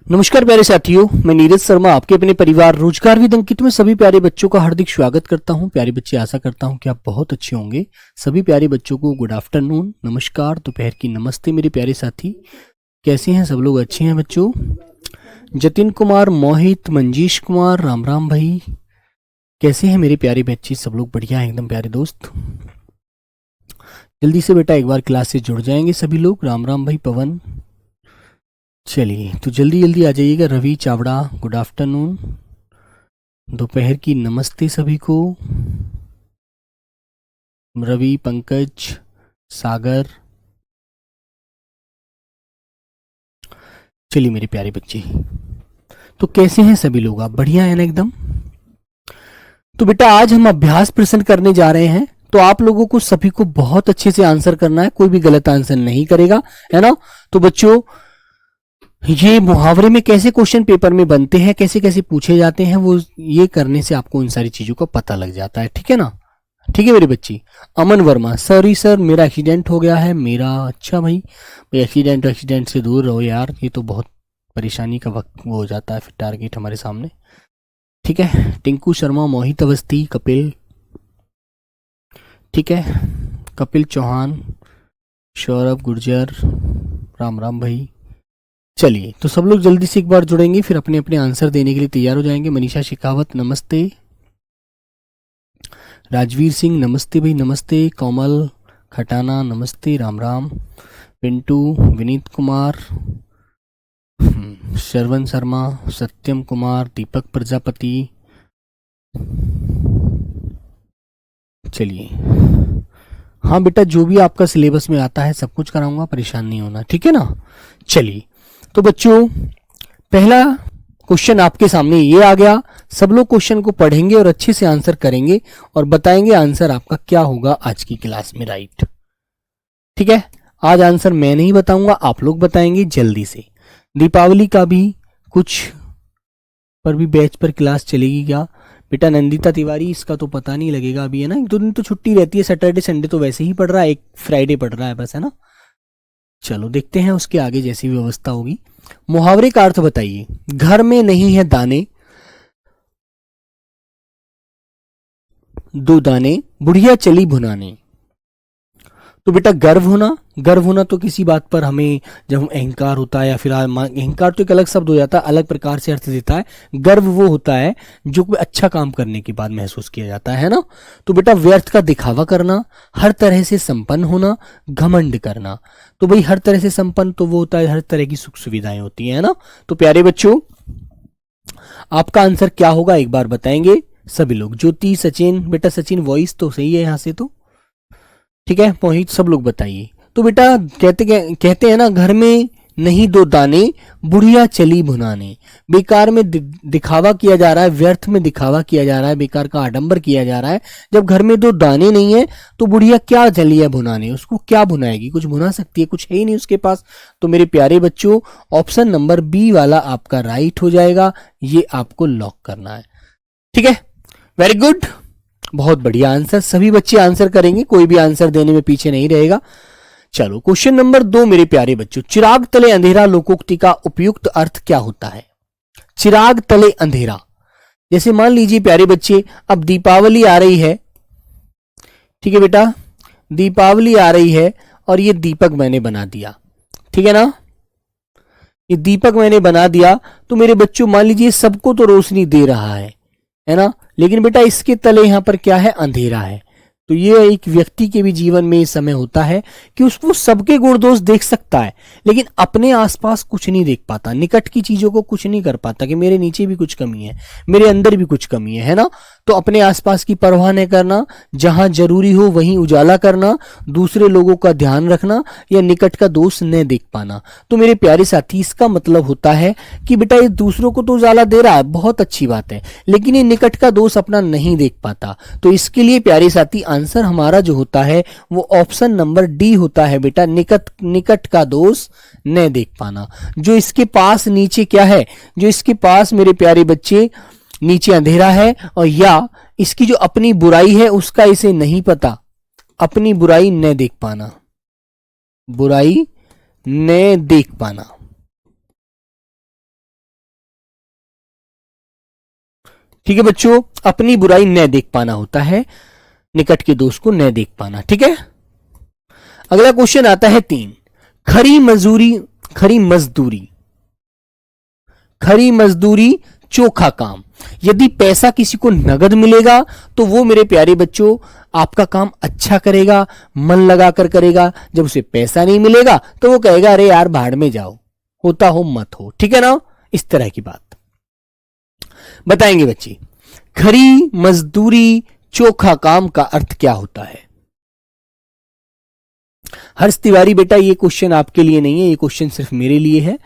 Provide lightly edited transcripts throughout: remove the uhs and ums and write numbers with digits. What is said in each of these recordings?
नमस्कार प्यारे साथियों, मैं नीरज शर्मा आपके अपने परिवार रोजगार विद अंकित में सभी प्यारे बच्चों का हार्दिक स्वागत करता हूं। प्यारे बच्चे, आशा करता हूं कि आप बहुत अच्छे होंगे। सभी प्यारे बच्चों को गुड आफ्टरनून, नमस्कार, दोपहर की नमस्ते। मेरे प्यारे साथी कैसे हैं? सब लोग अच्छे हैं बच्चों? जतिन कुमार, मोहित, मंजीश कुमार, राम राम भाई, कैसे हैं मेरे प्यारे बच्चे? सब लोग बढ़िया हैं एकदम प्यारे दोस्त। जल्दी से बेटा एक बार क्लास से जुड़ जाएंगे सभी लोग। राम राम भाई, पवन। चलिए तो जल्दी जल्दी आ जाइएगा। रवि चावड़ा, गुड आफ्टरनून, दोपहर की नमस्ते सभी को। रवि, पंकज, सागर। चलिए मेरे प्यारे बच्चे, तो कैसे हैं सभी लोग? आप बढ़िया हैं ना एकदम? तो बेटा आज हम अभ्यास प्रश्न करने जा रहे हैं, तो आप लोगों को सभी को बहुत अच्छे से आंसर करना है, कोई भी गलत आंसर नहीं करेगा, है ना? तो बच्चों, ये मुहावरे में कैसे क्वेश्चन पेपर में बनते हैं, कैसे कैसे पूछे जाते हैं, वो ये करने से आपको उन सारी चीजों का पता लग जाता है। ठीक है ना? ठीक है मेरे बच्चे। अमन वर्मा, सॉरी सर मेरा एक्सीडेंट हो गया है। मेरा? अच्छा भाई, एक्सीडेंट से दूर रहो यार, ये तो बहुत परेशानी का वक्त वो हो जाता है, फिर टारगेट हमारे सामने। ठीक है। टिंकू शर्मा, मोहित अवस्थी, कपिल, ठीक है, कपिल चौहान, सौरभ गुर्जर, राम राम भाई। चलिए तो सब लोग जल्दी से एक बार जुड़ेंगे, फिर अपने अपने आंसर देने के लिए तैयार हो जाएंगे। मनीषा शेखावत, नमस्ते। राजवीर सिंह, नमस्ते भाई, नमस्ते। कोमल खटाना, नमस्ते, राम राम। पिंटू, विनीत कुमार, श्रवण शर्मा, सत्यम कुमार, दीपक प्रजापति। चलिए, हाँ बेटा, जो भी आपका सिलेबस में आता है सब कुछ कराऊंगा, परेशान नहीं होना, ठीक है ना? चलिए तो बच्चों, पहला क्वेश्चन आपके सामने ये आ गया। सब लोग क्वेश्चन को पढ़ेंगे और अच्छे से आंसर करेंगे और बताएंगे आंसर आपका क्या होगा आज की क्लास में, राइट? ठीक है। आज आंसर मैं नहीं बताऊंगा, आप लोग बताएंगे जल्दी से। दीपावली का भी कुछ पर भी बैच पर क्लास चलेगी क्या? बेटा नंदिता तिवारी, इसका तो पता नहीं लगेगा अभी, है ना? एक दो दिन तो छुट्टी रहती है, सैटरडे संडे तो वैसे ही पढ़ रहा है, एक फ्राइडे पढ़ रहा है बस, है ना? चलो देखते हैं उसके आगे जैसी व्यवस्था होगी। मुहावरे का अर्थ बताइए। घर में नहीं है दाने, दो दाने, बुढ़िया चली भुनाने। तो बेटा गर्व होना तो किसी बात पर हमें, जब हम अहंकार होता है या फिर अहंकार तो एक अलग शब्द हो जाता है, अलग प्रकार से अर्थ देता है। गर्व वो होता है जो कोई अच्छा काम करने के बाद महसूस किया जाता है ना? तो बेटा व्यर्थ का दिखावा करना, हर तरह से संपन्न होना, घमंड करना। तो भाई हर तरह से संपन्न तो वो होता है, हर तरह की सुख सुविधाएं होती है ना? तो प्यारे बच्चों, आपका आंसर क्या होगा एक बार बताएंगे सभी लोग? ज्योति, सचिन, बेटा सचिन वॉइस तो सही है यहाँ से, तो ठीक है। मोहित, सब लोग बताइए। तो बेटा कहते हैं ना, घर में नहीं दो दाने, बुढ़िया चली भुनाने। बेकार में दिखावा किया जा रहा है, व्यर्थ में दिखावा किया जा रहा है, बेकार का आडंबर किया जा रहा है। जब घर में दो दाने नहीं है तो बुढ़िया क्या चली है भुनाने? उसको क्या भुनाएगी? कुछ भुना सकती है? कुछ है ही नहीं उसके पास। तो मेरे प्यारे बच्चों, ऑप्शन नंबर बी वाला आपका राइट हो जाएगा, ये आपको लॉक करना है। ठीक है, वेरी गुड, बहुत बढ़िया आंसर। सभी बच्चे आंसर करेंगे, कोई भी आंसर देने में पीछे नहीं रहेगा। चलो क्वेश्चन नंबर 2 मेरे प्यारे बच्चों, चिराग तले अंधेरा लोकोक्ति का उपयुक्त अर्थ क्या होता है? चिराग तले अंधेरा, जैसे मान लीजिए प्यारे बच्चे, अब दीपावली आ रही है, ठीक है बेटा, दीपावली आ रही है और ये दीपक मैंने बना दिया, ठीक है ना? ये दीपक मैंने बना दिया, तो मेरे बच्चों मान लीजिए सबको तो रोशनी दे रहा है ना? लेकिन बेटा इसके तले यहां पर क्या है? अंधेरा है। तो ये एक व्यक्ति के भी जीवन में इस समय होता है कि उसको सबके गुण दोष देख सकता है, लेकिन अपने आसपास कुछ नहीं देख पाता, निकट की चीजों को कुछ नहीं कर पाता कि मेरे नीचे भी कुछ कमी है, मेरे अंदर भी कुछ कमी है ना? तो अपने आसपास की परवाह नहीं करना, जहां जरूरी हो वहीं उजाला करना, दूसरे लोगों का ध्यान रखना, या निकट का दोष न देख पाना। तो मेरे प्यारे साथी, इसका मतलब होता है कि बेटा ये दूसरों को तो उजाला दे रहा है, बहुत अच्छी बात है, लेकिन ये निकट का दोष अपना नहीं देख पाता। तो इसके लिए प्यारे साथी आंसर हमारा जो होता है वो ऑप्शन नंबर डी होता है बेटा, निकट का दोष न देख पाना। जो इसके पास नीचे क्या है? जो इसके पास मेरे प्यारे बच्चे नीचे अंधेरा है, और या इसकी जो अपनी बुराई है उसका इसे नहीं पता, अपनी बुराई न देख पाना, बुराई न देख पाना। ठीक है बच्चों, अपनी बुराई न देख पाना होता है, निकट के दोस्त को न देख पाना। ठीक है, अगला क्वेश्चन आता है 3, खरी मजदूरी चोखा काम। यदि पैसा किसी को नगद मिलेगा तो वो मेरे प्यारे बच्चों आपका काम अच्छा करेगा, मन लगाकर करेगा। जब उसे पैसा नहीं मिलेगा तो वो कहेगा अरे यार भाड़ में जाओ, होता हो मत हो। ठीक है ना, इस तरह की बात बताएंगे बच्चे। खरी मजदूरी चोखा काम का अर्थ क्या होता है? हर्ष तिवारी बेटा, ये क्वेश्चन आपके लिए नहीं है, ये क्वेश्चन सिर्फ मेरे लिए है।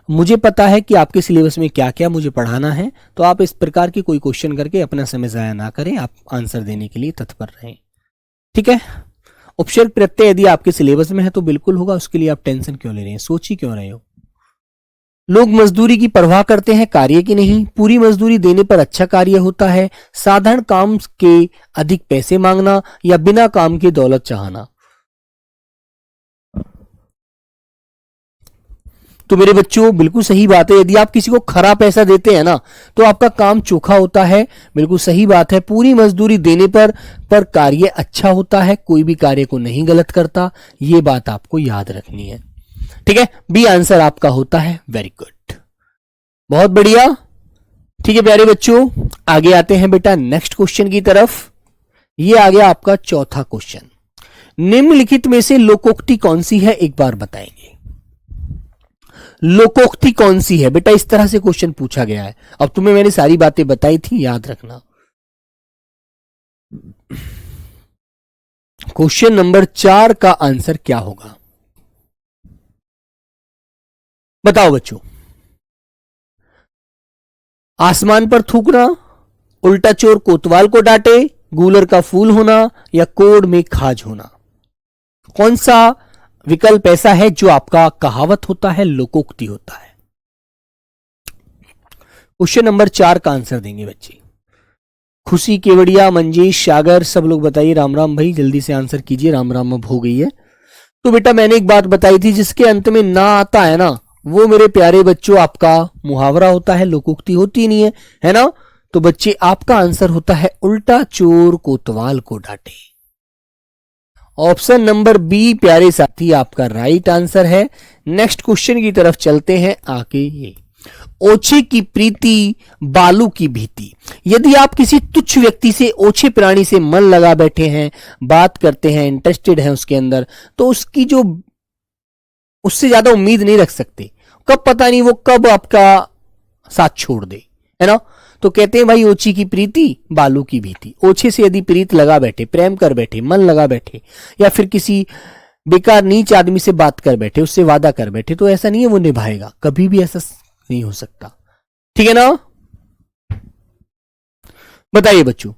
मुझे पता है कि आपके सिलेबस में क्या क्या मुझे पढ़ाना है, तो आप इस प्रकार के कोई क्वेश्चन करके अपना समय जाया ना करें, आप आंसर देने के लिए तत्पर रहें। ठीक है, उपसर्ग प्रत्यय यदि आपके सिलेबस में है तो बिल्कुल होगा, उसके लिए आप टेंशन क्यों ले रहे हैं, सोच ही क्यों रहे हो। लोग मजदूरी की परवाह करते हैं, कार्य की नहीं। पूरी मजदूरी देने पर अच्छा कार्य होता है। साधारण काम के अधिक पैसे मांगना या बिना काम के दौलत चाहना। तो मेरे बच्चों बिल्कुल सही बात है, यदि आप किसी को खरा पैसा देते हैं ना तो आपका काम चोखा होता है। बिल्कुल सही बात है, पूरी मजदूरी देने पर कार्य अच्छा होता है, कोई भी कार्य को नहीं गलत करता। ये बात आपको याद रखनी है। ठीक है, बी आंसर आपका होता है। वेरी गुड, बहुत बढ़िया। ठीक है प्यारे बच्चों, आगे आते हैं बेटा नेक्स्ट क्वेश्चन की तरफ। ये आ गया आपका चौथा क्वेश्चन। निम्नलिखित में से लोकोक्ति कौन सी है, एक बार बताएंगे। लोकोक्ति कौन सी है बेटा, इस तरह से क्वेश्चन पूछा गया है। अब तुम्हें मैंने सारी बातें बताई थी, याद रखना। क्वेश्चन नंबर 4 का आंसर क्या होगा, बताओ बच्चों। आसमान पर थूकना, उल्टा चोर कोतवाल को डांटे, गूलर का फूल होना या कोड़ में खाज होना। कौन सा विकल्प ऐसा है जो आपका कहावत होता है, लोकोक्ति होता है? क्वेश्चन नंबर 4 का आंसर देंगे बच्चे। खुशी, केवड़िया, मंजेश, सागर, सब लोग बताइए। राम राम भाई, जल्दी से आंसर कीजिए, राम राम अब हो गई है। तो बेटा मैंने एक बात बताई थी, जिसके अंत में ना आता है ना वो मेरे प्यारे बच्चों आपका मुहावरा होता है, लोकोक्ति होती नहीं है ना। तो बच्चे आपका आंसर होता है उल्टा चोर कोतवाल को डांटे। ऑप्शन नंबर बी प्यारे साथी आपका राइट आंसर है। नेक्स्ट क्वेश्चन की तरफ चलते हैं। आगे ये ओछे की प्रीति बालू की भीति। यदि आप किसी तुच्छ व्यक्ति से, ओछे प्राणी से मन लगा बैठे हैं, बात करते हैं, इंटरेस्टेड हैं उसके अंदर, तो उसकी जो उससे ज्यादा उम्मीद नहीं रख सकते। कब पता नहीं वो कब आपका साथ छोड़ दे, है ना। तो कहते हैं भाई ओछी की प्रीति बालू की भीति। ओछे से यदि प्रीत लगा बैठे, प्रेम कर बैठे, मन लगा बैठे, या फिर किसी बेकार नीच आदमी से बात कर बैठे, उससे वादा कर बैठे, तो ऐसा नहीं है वो निभाएगा, कभी भी ऐसा नहीं हो सकता। ठीक है ना, बताइए बच्चों।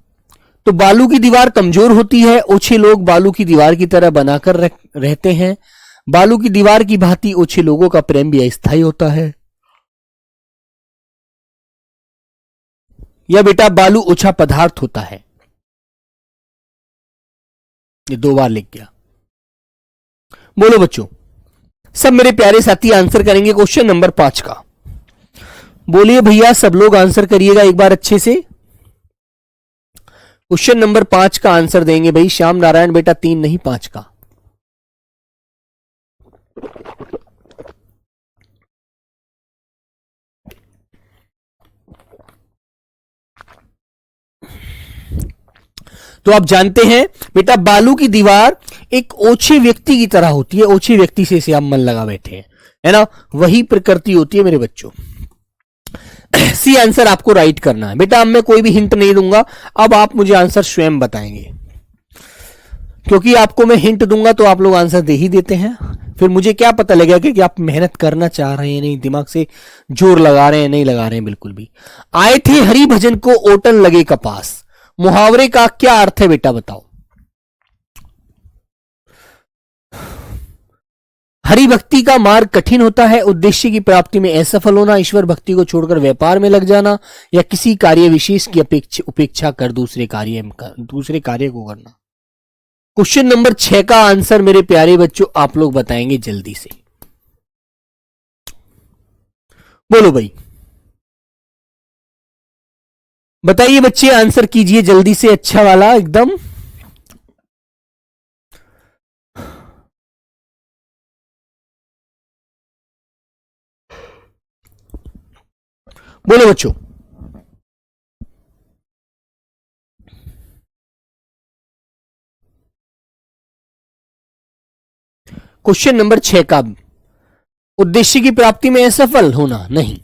तो बालू की दीवार कमजोर होती है, ओछे लोग बालू की दीवार की तरह बनाकर रहते हैं। बालू की दीवार की भांति ओछे लोगों का प्रेम भी अस्थायी होता है। या बेटा बालू ओछा पदार्थ होता है। ये 2 बार लिख गया। बोलो बच्चों, सब मेरे प्यारे साथी आंसर करेंगे क्वेश्चन नंबर 5 का। बोलिए भैया, सब लोग आंसर करिएगा एक बार अच्छे से। क्वेश्चन नंबर 5 का आंसर देंगे भाई श्याम नारायण बेटा, 3 नहीं 5 का। तो आप जानते हैं बेटा बालू की दीवार एक ओछे व्यक्ति की तरह होती है। ओछे व्यक्ति से इसे आप मन लगा बैठे हैं, है ना, वही प्रकृति होती है मेरे बच्चों। सी आंसर आपको राइट करना है बेटा। अब मैं कोई भी हिंट नहीं दूंगा, अब आप मुझे आंसर स्वयं बताएंगे, क्योंकि आपको मैं हिंट दूंगा तो आप लोग आंसर दे ही देते हैं। फिर मुझे क्या पता लगेगा कि आप मेहनत करना चाह रहे हैं, नहीं दिमाग से जोर लगा रहे हैं, नहीं लगा रहे हैं बिल्कुल भी। आए थे हरि भजन को ओटन लगे कपास। मुहावरे का क्या अर्थ है बेटा, बताओ। हरि भक्ति का मार्ग कठिन होता है, उद्देश्य की प्राप्ति में असफल होना, ईश्वर भक्ति को छोड़कर व्यापार में लग जाना, या किसी कार्य विशेष की उपेक्षा कर दूसरे कार्य को करना। क्वेश्चन नंबर 6 का आंसर मेरे प्यारे बच्चों आप लोग बताएंगे जल्दी से। बोलो भाई। बताइए बच्चे, आंसर कीजिए जल्दी से, अच्छा वाला एकदम। बोलो बच्चों। क्वेश्चन नंबर 6 का उद्देश्य की प्राप्ति में असफल होना नहीं।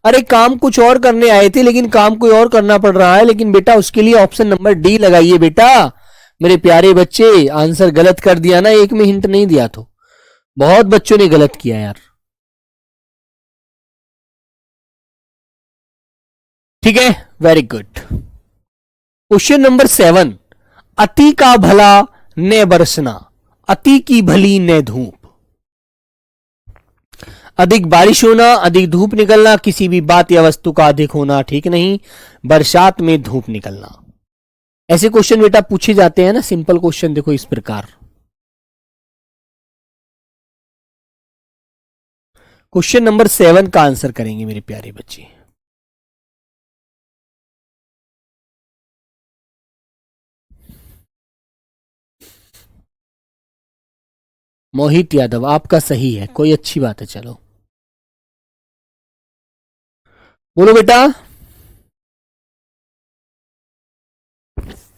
अरे काम कुछ और करने आए थे लेकिन काम कोई और करना पड़ रहा है, लेकिन बेटा उसके लिए ऑप्शन नंबर डी लगाइए बेटा। मेरे प्यारे बच्चे, आंसर गलत कर दिया ना, एक में हिंट नहीं दिया तो। बहुत बच्चों ने गलत किया यार। ठीक है, वेरी गुड। क्वेश्चन नंबर 7, अति का भला न बरसना, अति की भली न धूप। अधिक बारिश होना, अधिक धूप निकलना, किसी भी बात या वस्तु का अधिक होना ठीक नहीं। बरसात में धूप निकलना। ऐसे क्वेश्चन बेटा पूछे जाते हैं ना, सिंपल क्वेश्चन देखो इस प्रकार। क्वेश्चन नंबर 7 का आंसर करेंगे मेरे प्यारे बच्चे। मोहित यादव आपका सही है, कोई अच्छी बात है। चलो बोलो बेटा।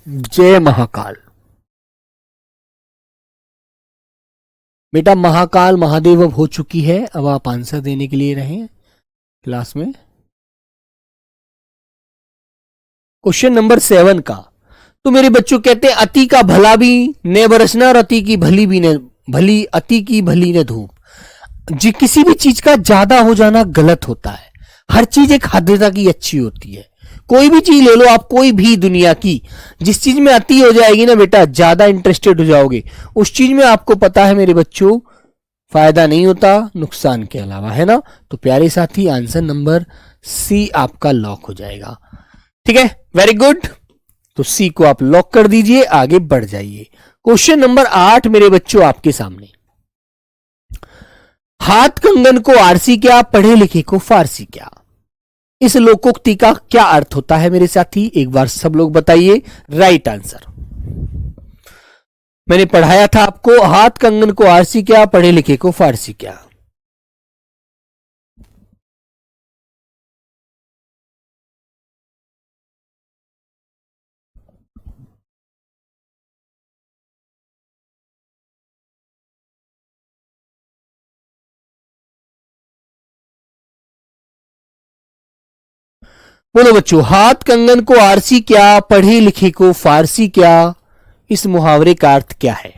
जय महाकाल। बेटा महाकाल महादेव अब हो चुकी है, अब आप आंसर देने के लिए रहें क्लास में। क्वेश्चन नंबर 7 का, तो मेरे बच्चों कहते हैं अति का भला भी न बरसना और अति की भली भी न भली, अति की भली न धूप। जी किसी भी चीज का ज्यादा हो जाना गलत होता है। हर चीज एक हद तक की अच्छी होती है। कोई भी चीज ले लो आप, कोई भी दुनिया की, जिस चीज में अति हो जाएगी ना बेटा, ज्यादा इंटरेस्टेड हो जाओगे, उस चीज में आपको पता है मेरे बच्चों फायदा नहीं होता नुकसान के अलावा, है ना। तो प्यारे साथी, आंसर नंबर सी आपका लॉक हो जाएगा। ठीक है, वेरी गुड। तो सी को आप लॉक कर दीजिए, आगे बढ़ जाइए। क्वेश्चन नंबर 8 मेरे बच्चों आपके सामने। हाथ कंगन को आरसी क्या, पढ़े लिखे को फारसी क्या। इस लोकोक्ति का क्या अर्थ होता है मेरे साथी, एक बार सब लोग बताइए राइट आंसर। मैंने पढ़ाया था आपको, हाथ कंगन को आरसी क्या, पढ़े लिखे को फारसी क्या। बोलो बच्चों, हाथ कंगन को आरसी क्या, पढ़े लिखे को फारसी क्या, इस मुहावरे का अर्थ क्या है।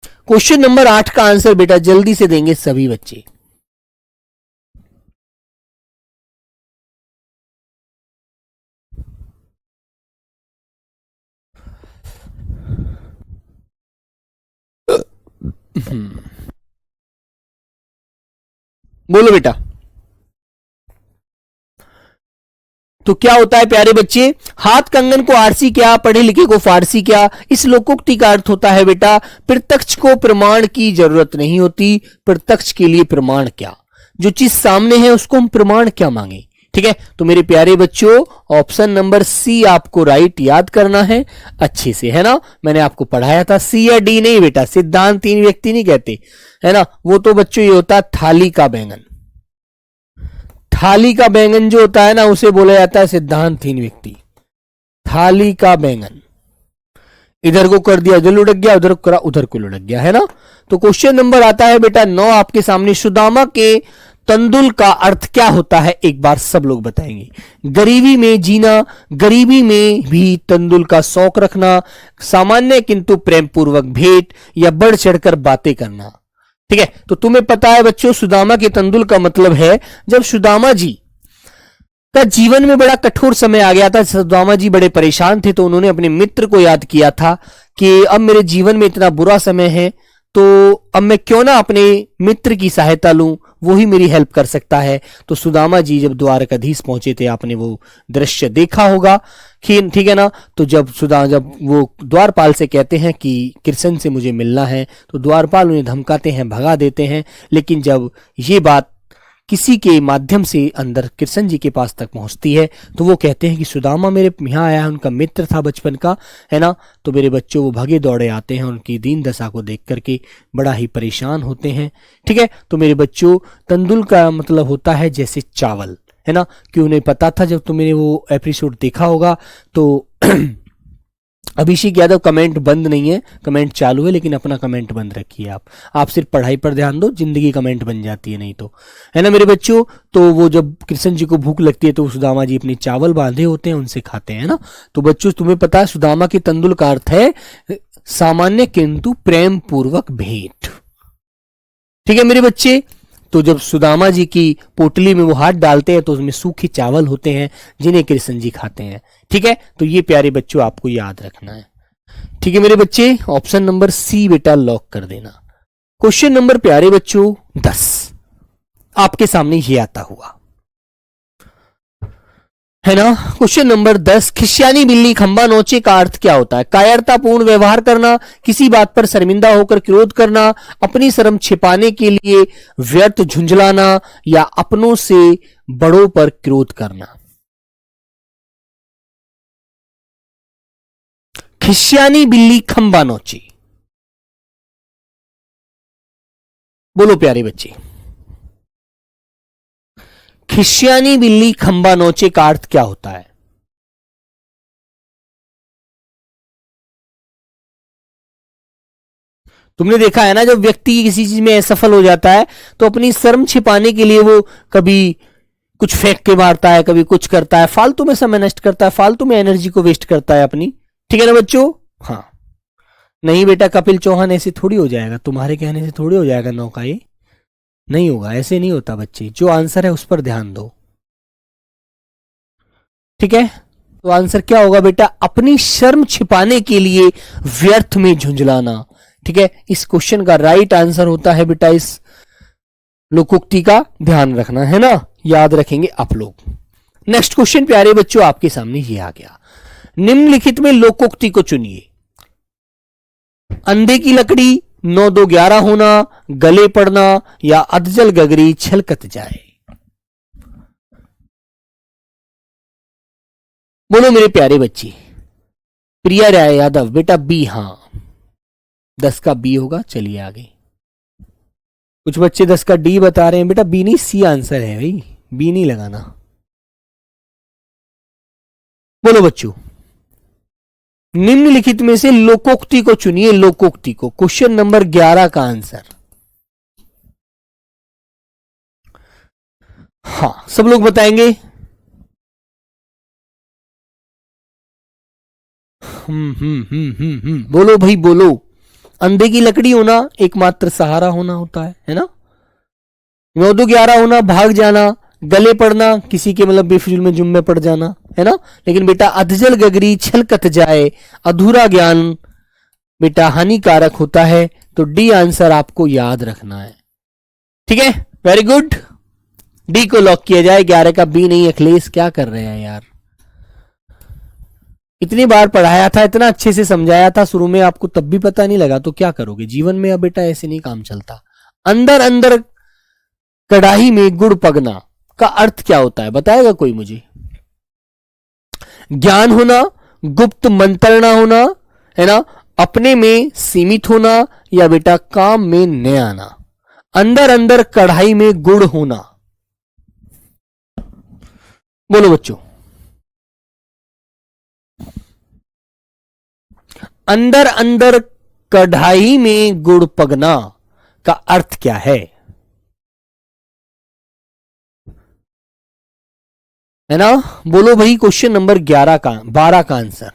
क्वेश्चन नंबर 8 का आंसर बेटा जल्दी से देंगे सभी बच्चे। बोलो बेटा। तो क्या होता है प्यारे बच्चे, हाथ कंगन को आरसी क्या, पढ़े लिखे को फारसी क्या। इस लोकोक्ति का अर्थ होता है बेटा, प्रत्यक्ष को प्रमाण की जरूरत नहीं होती, प्रत्यक्ष के लिए प्रमाण क्या। जो चीज सामने है उसको हम प्रमाण क्या मांगे। ठीक है, तो मेरे प्यारे बच्चों ऑप्शन नंबर सी आपको राइट याद करना है अच्छे से, है ना। मैंने आपको पढ़ाया था, सी या डी नहीं बेटा, सिद्धांत 3 व्यक्ति नहीं कहते, है ना। वो तो बच्चों ये होता है थाली का बैंगन। थाली का बैंगन जो होता है ना, उसे बोला जाता है सिद्धांतहीन व्यक्ति। थाली का बैंगन, इधर को कर दिया उधर लुढ़क गया, उधर को करा उधर को लुढ़क गया, है ना। तो क्वेश्चन नंबर आता है बेटा 9 आपके सामने। सुदामा के तंदुल का अर्थ क्या होता है, एक बार सब लोग बताएंगे। गरीबी में जीना, गरीबी में भी तंदुल का शौक रखना, सामान्य किंतु प्रेम पूर्वक भेंट या बढ़ चढ़कर बातें करना। ठीक है, तो तुम्हें पता है बच्चों सुदामा के तंदुल का मतलब है, जब सुदामा जी का जीवन में बड़ा कठोर समय आ गया था, सुदामा जी बड़े परेशान थे, तो उन्होंने अपने मित्र को याद किया था कि अब मेरे जीवन में इतना बुरा समय है, तो अब मैं क्यों ना अपने मित्र की सहायता लूं, वो ही मेरी हेल्प कर सकता है। तो सुदामा जी जब द्वारकाधीश पहुंचे थे, आपने वो दृश्य देखा होगा, ठीक है ना। तो जब वो द्वारपाल से कहते हैं कि कृष्ण से मुझे मिलना है, तो द्वारपाल उन्हें धमकाते हैं, भगा देते हैं। लेकिन जब ये बात किसी के माध्यम से अंदर कृष्ण जी के पास तक पहुंचती है। तो वो कहते हैं कि सुदामा मेरे यहाँ आया है, उनका मित्र था बचपन का, है ना। तो मेरे बच्चों वो भागे दौड़े आते हैं, उनकी दीन दशा को देख करके बड़ा ही परेशान होते हैं। ठीक है, तो मेरे बच्चों तंदुल का मतलब होता है जैसे चावल, है ना। क्यों नहीं पता था, जब तुमने वो एपिसोड देखा होगा तो अभिषेक यादव कमेंट बंद नहीं है, कमेंट चालू है, लेकिन अपना कमेंट बंद रखिए आप सिर्फ पढ़ाई पर ध्यान दो, जिंदगी कमेंट बन जाती है नहीं तो, है ना मेरे बच्चों। तो वो जब कृष्ण जी को भूख लगती है तो सुदामा जी अपने चावल बांधे होते हैं, उनसे खाते हैं ना। तो बच्चों तुम्हें पता है सुदामा के तंदुल का अर्थ है सामान्य किंतु प्रेम पूर्वक भेंट। ठीक है मेरे बच्चे। तो जब सुदामा जी की पोटली में वो हाथ डालते हैं तो उसमें सूखे चावल होते हैं जिन्हें कृष्ण जी खाते हैं। ठीक है, तो ये प्यारे बच्चों आपको याद रखना है। ठीक है मेरे बच्चे, ऑप्शन नंबर सी बेटा लॉक कर देना। क्वेश्चन नंबर प्यारे बच्चों 10 आपके सामने ये आता हुआ है ना। क्वेश्चन नंबर 10, खिस्यानी बिल्ली खंबा नोचे का अर्थ क्या होता है? कायरतापूर्ण व्यवहार करना, किसी बात पर शर्मिंदा होकर क्रोध करना, अपनी शर्म छिपाने के लिए व्यर्थ झुंझलाना, या अपनों से बड़ों पर क्रोध करना। खिस्यानी बिल्ली खंबा नोची, बोलो प्यारे बच्चे। खिस्यानी बिल्ली खंबा नोचे का अर्थ क्या होता है? तुमने देखा है ना, जब व्यक्ति किसी चीज में असफल हो जाता है तो अपनी शर्म छिपाने के लिए वो कभी कुछ फेंक के मारता है, कभी कुछ करता है, फालतू में समय नष्ट करता है, फालतू में एनर्जी को वेस्ट करता है अपनी। ठीक है ना बच्चों? हाँ। नहीं बेटा, कपिल चौहान ऐसे थोड़ी हो जाएगा, तुम्हारे कहने से थोड़ी हो जाएगा नौका, ये नहीं होगा, ऐसे नहीं होता बच्चे। जो आंसर है उस पर ध्यान दो। ठीक है, तो आंसर क्या होगा बेटा? अपनी शर्म छिपाने के लिए व्यर्थ में झुंझलाना। ठीक है, इस क्वेश्चन का राइट आंसर होता है बेटा, इस लोकोक्ति का ध्यान रखना है ना, याद रखेंगे आप लोग। नेक्स्ट क्वेश्चन प्यारे बच्चों आपके सामने ये आ गया। निम्नलिखित में लोकोक्ति को चुनिए। अंधे की लकड़ी 9 2 11 होना, गले पड़ना, या अधजल गगरी छलकत जाए। बोलो मेरे प्यारे बच्चे। प्रिया राय यादव बेटा बी, हां 10 का बी होगा। चलिए आगे। कुछ बच्चे 10 का डी बता रहे हैं, बेटा बी नहीं सी आंसर है भाई, बी नहीं लगाना। बोलो बच्चों, निम्नलिखित में से लोकोक्ति को चुनिए। लोकोक्ति को, क्वेश्चन नंबर 11 का आंसर। हाँ, सब लोग बताएंगे। बोलो भाई बोलो। अंधे की लकड़ी होना एकमात्र सहारा होना होता है ना। 9 2 11 होना, भाग जाना, गले पड़ना, किसी के मतलब बेफिजूल में जुम्मे पड़ जाना, है ना। लेकिन बेटा अधजल गगरी छलकत जाए, अधूरा ज्ञान बेटा हानिकारक होता है। तो डी आंसर आपको याद रखना है। ठीक है, वेरी गुड, डी को लॉक किया जाए। 11 का बी नहीं। अखिलेश क्या कर रहे हैं यार, इतनी बार पढ़ाया था, इतना अच्छे से समझाया था शुरू में, आपको तब भी पता नहीं लगा तो क्या करोगे जीवन में? अब बेटा ऐसे नहीं काम चलता। अंदर अंदर कढ़ाई में गुड़ पगना का अर्थ क्या होता है, बताएगा कोई मुझे? ज्ञान होना, गुप्त मंत्रणा होना, है ना, अपने में सीमित होना, या बेटा काम में न आना। अंदर अंदर कढ़ाई में गुड़ होना, बोलो बच्चों। अंदर अंदर कढ़ाई में गुड़ पगना का अर्थ क्या है? है ना, बोलो भाई। क्वेश्चन नंबर 11 का 12 का आंसर।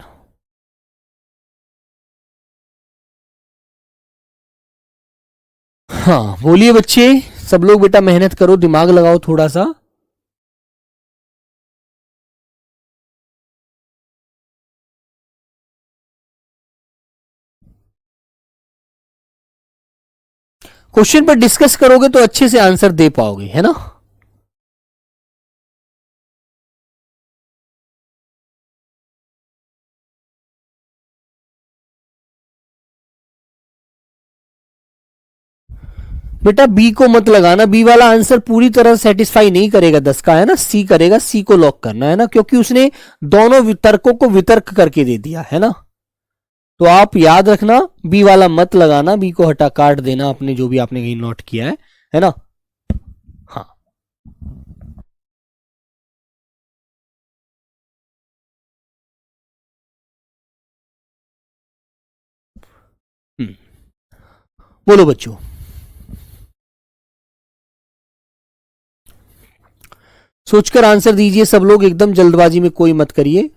हाँ बोलिए बच्चे, सब लोग बेटा मेहनत करो, दिमाग लगाओ थोड़ा सा। क्वेश्चन पर डिस्कस करोगे तो अच्छे से आंसर दे पाओगे, है ना। बेटा बी को मत लगाना, बी वाला आंसर पूरी तरह सेटिस्फाई नहीं करेगा 10 का, है ना, सी करेगा, सी को लॉक करना है ना, क्योंकि उसने दोनों तर्कों को वितर्क करके दे दिया है ना। तो आप याद रखना बी वाला मत लगाना, बी को हटा काट देना अपने जो भी आपने कहीं नोट किया है ना। हाँ बोलो बच्चों। सोचकर आंसर दीजिए सब लोग, एकदम जल्दबाजी में कोई मत करिए।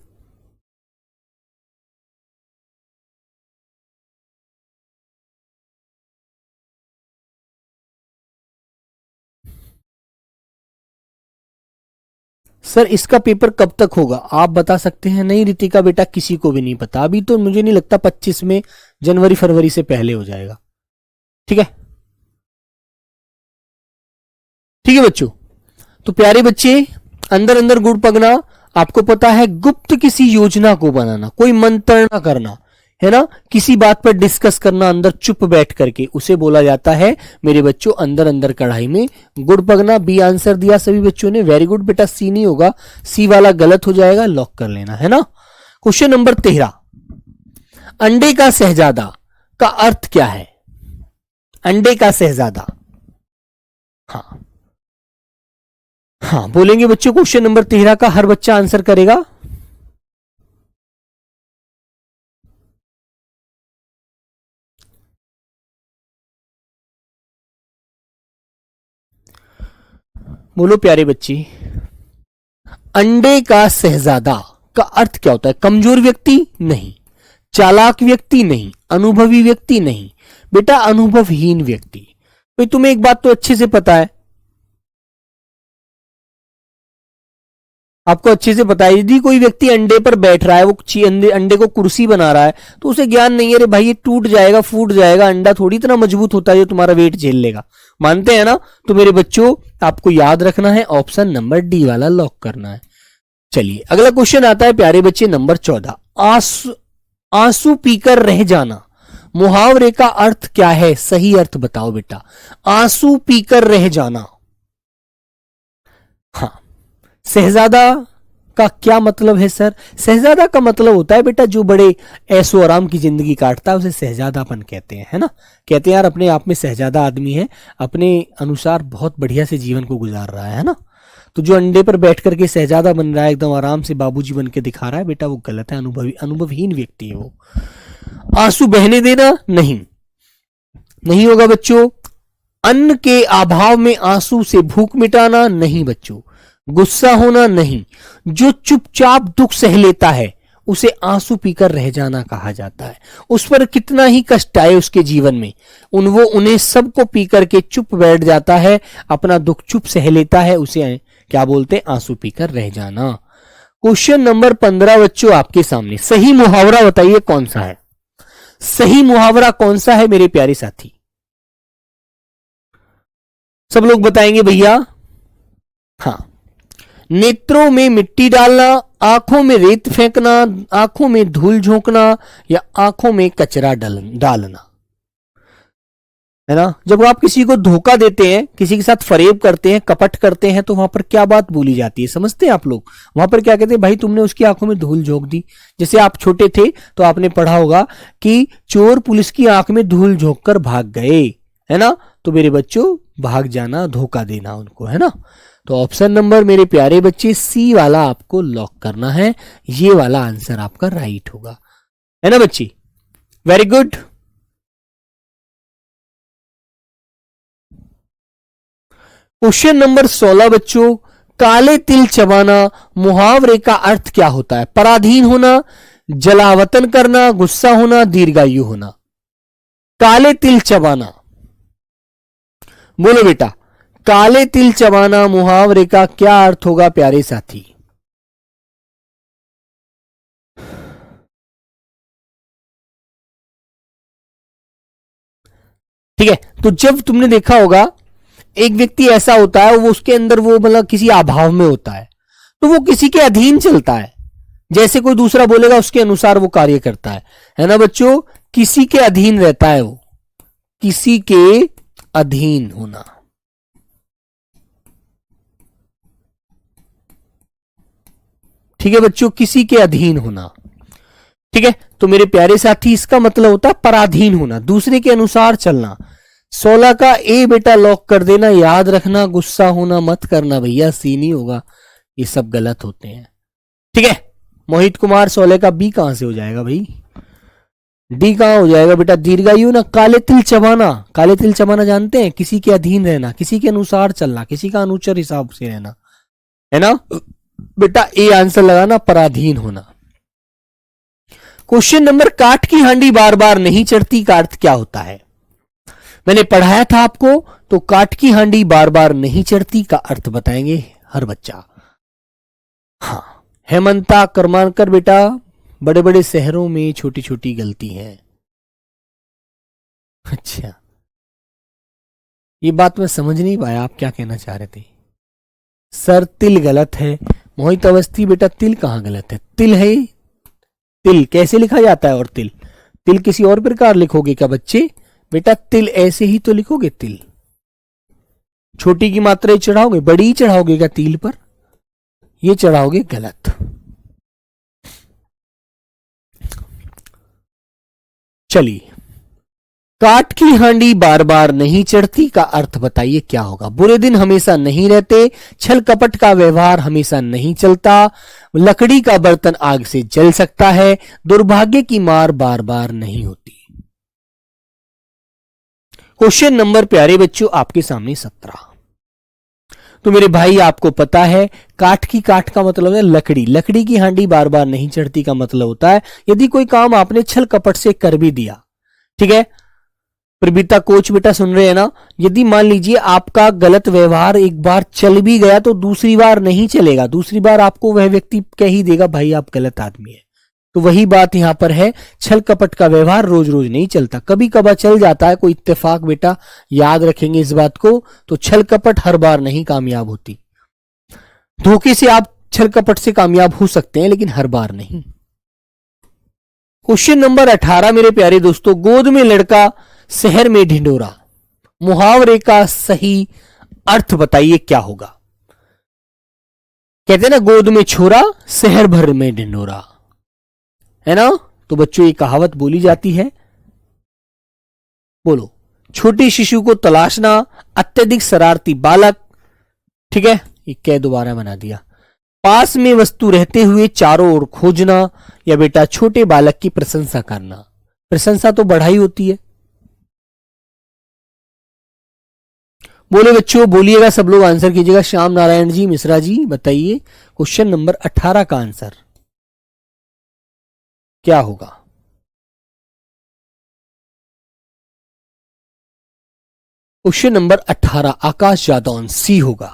सर इसका पेपर कब तक होगा आप बता सकते हैं? नहीं रितिका बेटा, किसी को भी नहीं पता अभी, तो मुझे नहीं लगता 25 में, जनवरी फरवरी से पहले हो जाएगा। ठीक है, ठीक है बच्चों। तो प्यारे बच्चे, अंदर अंदर गुड़ पगना, आपको पता है गुप्त किसी योजना को बनाना, कोई मंत्रणा करना, है ना, किसी बात पर डिस्कस करना अंदर चुप बैठ करके, उसे बोला जाता है मेरे बच्चों अंदर अंदर कढ़ाई में गुड़ पगना। बी आंसर दिया सभी बच्चों ने, वेरी गुड बेटा, सी नहीं होगा, सी वाला गलत हो जाएगा, लॉक कर लेना, है ना। क्वेश्चन नंबर 13, अंडे का शहजादा का अर्थ क्या है? अंडे का शहजादा, हाँ हाँ बोलेंगे बच्चों, क्वेश्चन नंबर 13 का हर बच्चा आंसर करेगा। बोलो प्यारे बच्चे, अंडे का शहजादा का अर्थ क्या होता है? कमजोर व्यक्ति नहीं, चालाक व्यक्ति नहीं, अनुभवी व्यक्ति नहीं, बेटा अनुभवहीन व्यक्ति। भाई तुम्हें एक बात तो अच्छे से पता है, आपको अच्छे से पता है, यदि कोई व्यक्ति अंडे पर बैठ रहा है, वो अंडे को कुर्सी बना रहा है, तो उसे ज्ञान नहीं है, अरे भाई ये टूट जाएगा, फूट जाएगा, अंडा थोड़ी इतना मजबूत होता है जो तुम्हारा वेट झेल लेगा, मानते हैं ना। तो मेरे बच्चों आपको याद रखना है, ऑप्शन नंबर डी वाला लॉक करना है। चलिए अगला क्वेश्चन आता है प्यारे बच्चे नंबर 14, आंसू पीकर रह जाना, मुहावरे का अर्थ क्या है? सही अर्थ बताओ बेटा, आंसू पीकर रह जाना। हाँ, शहजादा का क्या मतलब है सर? शहजादा का मतलब होता है बेटा जो बड़े ऐशो आराम की जिंदगी काटता है, उसे शहजादापन कहते हैं, है ना। कहते हैं यार अपने आप में शहजादा आदमी है, अपने अनुसार बहुत बढ़िया से जीवन को गुजार रहा है ना। तो जो अंडे पर बैठ करके शहजादा बन रहा है, एकदम आराम से बाबूजी बन के दिखा रहा है, बेटा वो गलत है, अनुभवहीन व्यक्ति है वो। आंसू बहने देना नहीं, नहीं होगा बच्चों। अन्न के अभाव में आंसू से भूख मिटाना नहीं बच्चों। गुस्सा होना नहीं, जो चुपचाप दुख सह लेता है उसे आंसू पीकर रह जाना कहा जाता है। उस पर कितना ही कष्ट आए उसके जीवन में, वो उन्हें सबको पी करके चुप बैठ जाता है, अपना दुख चुप सह लेता है, उसे क्या बोलते हैं? आंसू पीकर रह जाना। क्वेश्चन नंबर 15 बच्चों आपके सामने, सही मुहावरा बताइए कौन सा है? सही मुहावरा कौन सा है मेरे प्यारे साथी? सब लोग बताएंगे भैया। हाँ, नेत्रों में मिट्टी डालना, आंखों में रेत फेंकना, आंखों में धूल झोंकना, या आंखों में कचरा डालना, है ना। जब आप किसी को धोखा देते हैं, किसी के साथ फरेब करते हैं, कपट करते हैं, तो वहां पर क्या बात बोली जाती है समझते हैं आप लोग? वहां पर क्या कहते हैं? भाई तुमने उसकी आंखों में धूल झोंक दी। जैसे आप छोटे थे तो आपने पढ़ा होगा कि चोर पुलिस की आंख में धूल झोंक कर भाग गए, है ना। तो मेरे बच्चों भाग जाना, धोखा देना उनको, है ना। तो ऑप्शन नंबर मेरे प्यारे बच्चे सी वाला आपको लॉक करना है, ये वाला आंसर आपका राइट होगा, है ना बच्ची। Very good. क्वेश्चन नंबर 16 बच्चों, काले तिल चबाना, मुहावरे का अर्थ क्या होता है? पराधीन होना, जलावतन करना, गुस्सा होना, दीर्घायु होना। काले तिल चबाना, बोलो बेटा, काले तिल चबाना मुहावरे का क्या अर्थ होगा प्यारे साथी? ठीक है, तो जब तुमने देखा होगा एक व्यक्ति ऐसा होता है, वो उसके अंदर वो मतलब किसी अभाव में होता है, तो वो किसी के अधीन चलता है, जैसे कोई दूसरा बोलेगा उसके अनुसार वो कार्य करता है ना बच्चों। किसी के अधीन रहता है वो, किसी के अधीन होना। ठीक है बच्चों, किसी के अधीन होना। ठीक है, तो मेरे प्यारे साथी इसका मतलब होता है पराधीन होना, दूसरे के अनुसार चलना। 16 का ए बेटा लॉक कर देना, याद रखना, गुस्सा होना मत करना भैया, सी नहीं होगा, ये सब गलत होते हैं। ठीक है, मोहित कुमार 16 का बी कहां से हो जाएगा भाई, डी कहां हो जाएगा बेटा, दीर्घायु ना, काले तिल चबाना। काले तिल चबाना जानते हैं, किसी के अधीन रहना, किसी के अनुसार चलना, किसी का अनुचर हिसाब से रहना, है ना बेटा, ए आंसर लगाना, पराधीन होना। क्वेश्चन नंबर, काठ की हांडी बार बार नहीं चढ़ती का अर्थ क्या होता है। मैंने पढ़ाया था आपको, तो काठ की हांडी बार बार नहीं चढ़ती का अर्थ बताएंगे हर बच्चा। हाँ, हेमंता कर्माकर बेटा, बड़े बड़े शहरों में छोटी छोटी गलती है। अच्छा, ये बात मैं समझ नहीं पाया, आप क्या कहना चाह रहे थे। सर तिल गलत है। मोहित अवस्थी बेटा, तिल कहां गलत है, तिल है, तिल कैसे लिखा जाता है, और तिल, तिल किसी और प्रकार लिखोगे क्या बच्चे, बेटा तिल ऐसे ही तो लिखोगे, तिल छोटी की मात्रा ही चढ़ाओगे, बड़ी ही चढ़ाओगे क्या तिल पर, ये चढ़ाओगे, गलत। चलिए, काठ की हांडी बार बार नहीं चढ़ती का अर्थ बताइए क्या होगा। बुरे दिन हमेशा नहीं रहते, छल कपट का व्यवहार हमेशा नहीं चलता, लकड़ी का बर्तन आग से जल सकता है, दुर्भाग्य की मार बार बार नहीं होती। क्वेश्चन नंबर प्यारे बच्चों आपके सामने 17। तो मेरे भाई आपको पता है, काठ का मतलब है लकड़ी, लकड़ी की हांडी बार बार नहीं चढ़ती का मतलब होता है यदि कोई काम आपने छल कपट से कर भी दिया। ठीक है, प्रबीता कोच बेटा सुन रहे हैं ना, यदि मान लीजिए आपका गलत व्यवहार एक बार चल भी गया तो दूसरी बार नहीं चलेगा, दूसरी बार आपको वह व्यक्ति कह ही देगा भाई आप गलत आदमी है। तो वही बात यहां पर है, छल कपट का व्यवहार रोज रोज नहीं चलता, कभी कभार चल जाता है, कोई इत्तेफाक बेटा, याद रखेंगे इस बात को। तो छल कपट हर बार नहीं कामयाब होती, धोखे से आप छल कपट से कामयाब हो सकते हैं लेकिन हर बार नहीं। क्वेश्चन नंबर 18 मेरे प्यारे दोस्तों, गोद में लड़का शहर में ढिंडोरा, मुहावरे का सही अर्थ बताइए क्या होगा। कहते हैं ना, गोद में छोरा शहर भर में ढिंडोरा, है ना। तो बच्चों ये कहावत बोली जाती है, बोलो। छोटी शिशु को तलाशना, अत्यधिक शरारती बालक, ठीक है, ये क्या दोबारा बना दिया। पास में वस्तु रहते हुए चारों ओर खोजना, या बेटा छोटे बालक की प्रशंसा करना। प्रशंसा तो बढ़ाई होती है। बोले बच्चों, बोलिएगा, सब लोग आंसर कीजिएगा। श्याम नारायण जी, मिश्रा जी, बताइए क्वेश्चन नंबर 18 का आंसर क्या होगा। क्वेश्चन नंबर 18 आकाश जादौन, सी होगा।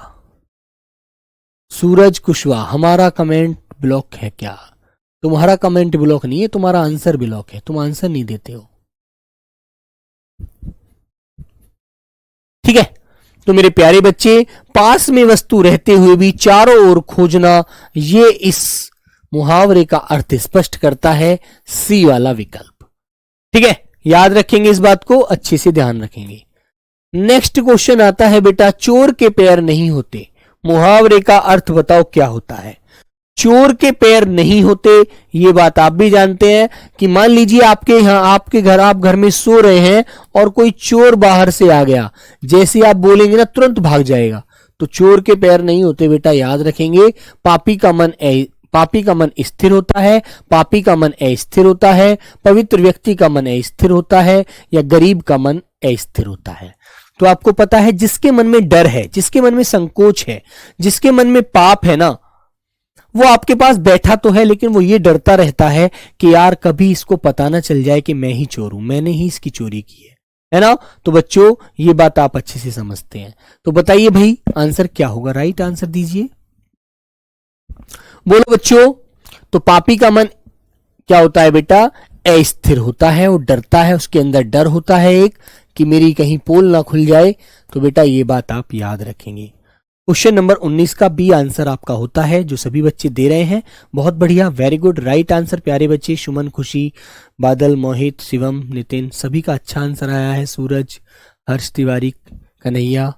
सूरज कुशवाहा, हमारा कमेंट ब्लॉक है क्या। तुम्हारा कमेंट ब्लॉक नहीं है, तुम्हारा आंसर ब्लॉक है, तुम आंसर नहीं देते हो। ठीक है, तो मेरे प्यारे बच्चे, पास में वस्तु रहते हुए भी चारों ओर खोजना, ये इस मुहावरे का अर्थ स्पष्ट करता है, सी वाला विकल्प। ठीक है, याद रखेंगे इस बात को, अच्छे से ध्यान रखेंगे। नेक्स्ट क्वेश्चन आता है बेटा, चोर के पैर नहीं होते, मुहावरे का अर्थ बताओ क्या होता है। चोर के पैर नहीं होते, ये बात आप भी जानते हैं कि मान लीजिए आपके यहां, आपके घर, आप घर में सो रहे हैं और कोई चोर बाहर से आ गया, जैसे आप बोलेंगे ना तुरंत भाग जाएगा, तो चोर के पैर नहीं होते बेटा, याद रखेंगे। पापी का मन स्थिर होता है, पापी का मन अस्थिर होता है, पवित्र व्यक्ति का मन अस्थिर होता है, या गरीब का मन अस्थिर होता है। तो आपको पता है, जिसके मन में डर है, जिसके मन में संकोच है, जिसके मन में पाप है ना, वो आपके पास बैठा तो है लेकिन वो ये डरता रहता है कि यार कभी इसको पता ना चल जाए कि मैं ही चोर हूं, मैंने ही इसकी चोरी की है ना। तो बच्चों ये बात आप अच्छे से समझते हैं। तो बताइए भाई आंसर क्या होगा, राइट आंसर दीजिए, बोलो बच्चों। तो पापी का मन क्या होता है बेटा, अस्थिर होता है, वो डरता है, उसके अंदर डर होता है एक कि मेरी कहीं पोल ना खुल जाए। तो बेटा ये बात आप याद रखेंगे। क्वेश्चन नंबर 19 का बी आंसर आपका होता है, जो सभी बच्चे दे रहे हैं, बहुत बढ़िया, वेरी गुड, राइट आंसर प्यारे बच्चे। सुमन, खुशी, बादल, मोहित, शिवम, नितिन, सभी का अच्छा आंसर आया है। सूरज, हर्ष तिवारी, कन्हैया,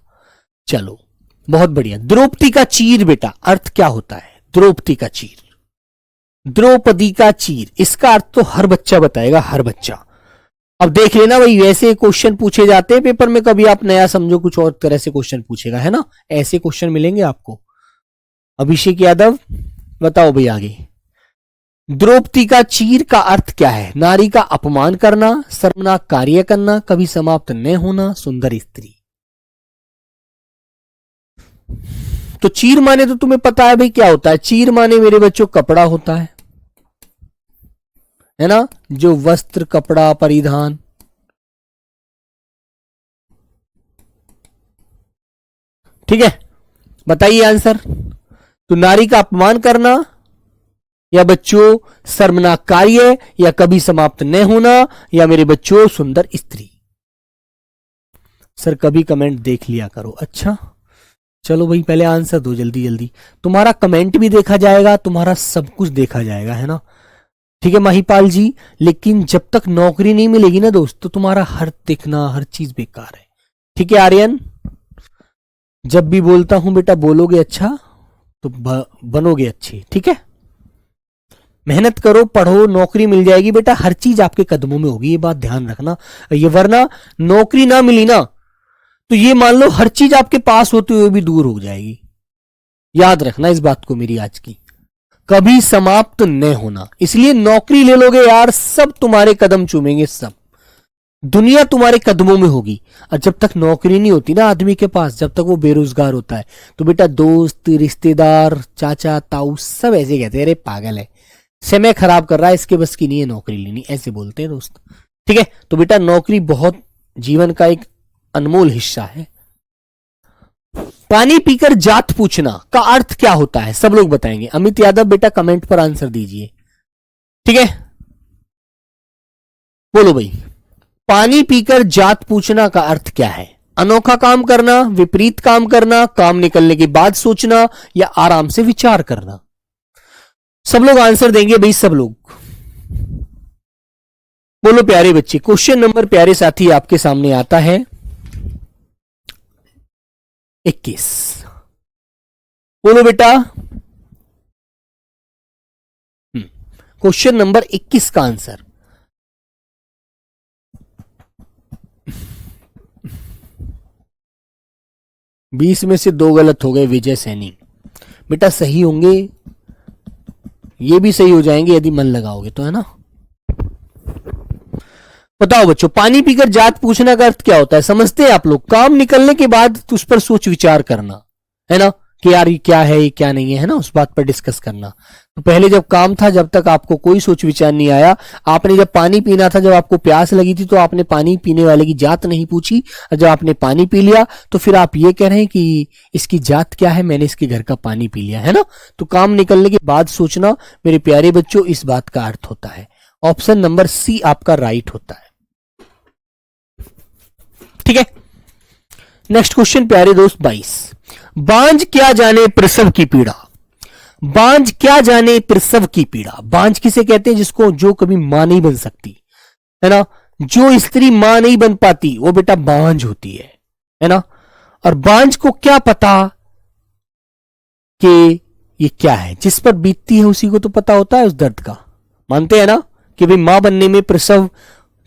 चलो बहुत बढ़िया। द्रौपदी का चीर बेटा अर्थ क्या होता है? द्रौपदी का चीर, द्रौपदी का चीर, इसका अर्थ तो हर बच्चा बताएगा, हर बच्चा। अब देख लेना भाई, वैसे क्वेश्चन पूछे जाते हैं पेपर में, कभी आप नया समझो कुछ और तरह से क्वेश्चन पूछेगा, है ना, ऐसे क्वेश्चन मिलेंगे आपको। अभिषेक यादव बताओ भाई आगे। द्रौपदी का चीर का अर्थ क्या है? नारी का अपमान करना, शर्मनाक कार्य करना, कभी समाप्त न होना, सुंदर स्त्री। तो चीर माने तो तुम्हें पता है भाई क्या होता है। चीर माने मेरे बच्चों कपड़ा होता है ना, जो वस्त्र कपड़ा परिधान। ठीक है, बताइए आंसर। तो नारी का अपमान करना, या बच्चों शर्मनाक कार्य, या कभी समाप्त न होना, या मेरे बच्चों सुंदर स्त्री। सर कभी कमेंट देख लिया करो। अच्छा चलो भाई, पहले आंसर दो जल्दी जल्दी, तुम्हारा कमेंट भी देखा जाएगा, तुम्हारा सब कुछ देखा जाएगा, है ना। ठीक है महिपाल जी, लेकिन जब तक नौकरी नहीं मिलेगी ना दोस्त, तो तुम्हारा हर दिखना हर चीज बेकार है। ठीक है आर्यन, जब भी बोलता हूं बेटा बोलोगे अच्छा तो बनोगे अच्छे। ठीक है, मेहनत करो, पढ़ो, नौकरी मिल जाएगी बेटा, हर चीज आपके कदमों में होगी, ये बात ध्यान रखना। ये वरना नौकरी ना मिली ना, तो ये मान लो हर चीज आपके पास होते हुए भी दूर हो जाएगी। याद रखना इस बात को मेरी आज की, कभी समाप्त न होना। इसलिए नौकरी ले लोगे यार, सब तुम्हारे कदम चूमेंगे, सब दुनिया तुम्हारे कदमों में होगी। और जब तक नौकरी नहीं होती ना आदमी के पास, जब तक वो बेरोजगार होता है, तो बेटा दोस्त रिश्तेदार चाचा ताऊ सब ऐसे कहते हैं, अरे पागल है, समय खराब कर रहा है, इसके बस की नहीं है नौकरी लेनी, ऐसे बोलते हैं दोस्त। ठीक है, तो बेटा नौकरी बहुत जीवन का एक अनमोल हिस्सा है। पानी पीकर जात पूछना का अर्थ क्या होता है? सब लोग बताएंगे। अमित यादव बेटा कमेंट पर आंसर दीजिए। ठीक है, बोलो भाई, पानी पीकर जात पूछना का अर्थ क्या है? अनोखा काम करना, विपरीत काम करना, काम निकलने के बाद सोचना, या आराम से विचार करना। सब लोग आंसर देंगे भाई, सब लोग बोलो प्यारे बच्चे। क्वेश्चन नंबर प्यारे साथी आपके सामने आता है 21। बोलो बेटा, क्वेश्चन नंबर 21 का आंसर। बीस में से 2 गलत हो गए विजय सैनी। बेटा सही होंगे, ये भी सही हो जाएंगे यदि मन लगाओगे तो, है ना। बताओ बच्चों, पानी पीकर जात पूछना का अर्थ क्या होता है? समझते हैं आप लोग? काम निकलने के बाद उस पर सोच विचार करना, है ना, कि यार ये क्या है ये क्या नहीं है, है ना, उस बात पर डिस्कस करना। तो पहले जब काम था, जब तक आपको कोई सोच विचार नहीं आया, आपने जब पानी पीना था, जब आपको प्यास लगी थी, तो आपने पानी पीने वाले की जात नहीं पूछी, और जब आपने पानी पी लिया तो फिर आप ये कह रहे हैं कि इसकी जात क्या है, मैंने इसके घर का पानी पी लिया, है ना। तो काम निकलने के बाद सोचना मेरे प्यारे बच्चों, इस बात का अर्थ होता है। ऑप्शन नंबर सी आपका राइट होता है। ठीक है, नेक्स्ट क्वेश्चन प्यारे दोस्त 22। बांझ क्या जाने प्रसव की पीड़ा। बांझ क्या जाने प्रसव की पीड़ा। बांझ किसे कहते हैं? जिसको, जो कभी मां नहीं बन सकती, है ना, जो स्त्री मां नहीं बन पाती वो बेटा बांझ होती है ना। और बांझ को क्या पता कि ये क्या है, जिस पर बीतती है उसी को तो पता होता है उस दर्द का। मानते हैं ना कि भाई मां बनने में, प्रसव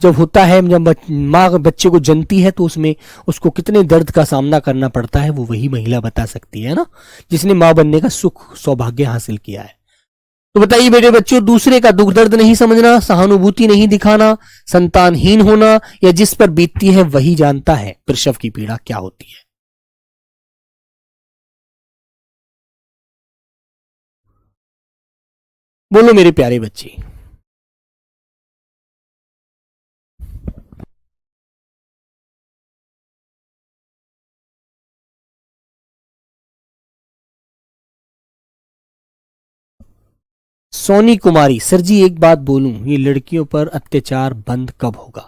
जब होता है, जब मां बच्चे को जनती है, तो उसमें उसको कितने दर्द का सामना करना पड़ता है, वो वही महिला बता सकती है ना, जिसने मां बनने का सुख सौभाग्य हासिल किया है। तो बताइए मेरे बच्चों, दूसरे का दुख दर्द नहीं समझना, सहानुभूति नहीं दिखाना, संतानहीन होना, या जिस पर बीतती है वही जानता है प्रसव की पीड़ा क्या होती है। बोलो मेरे प्यारे बच्चे। सोनी कुमारी, सर जी एक बात बोलूं, ये लड़कियों पर अत्याचार बंद कब होगा?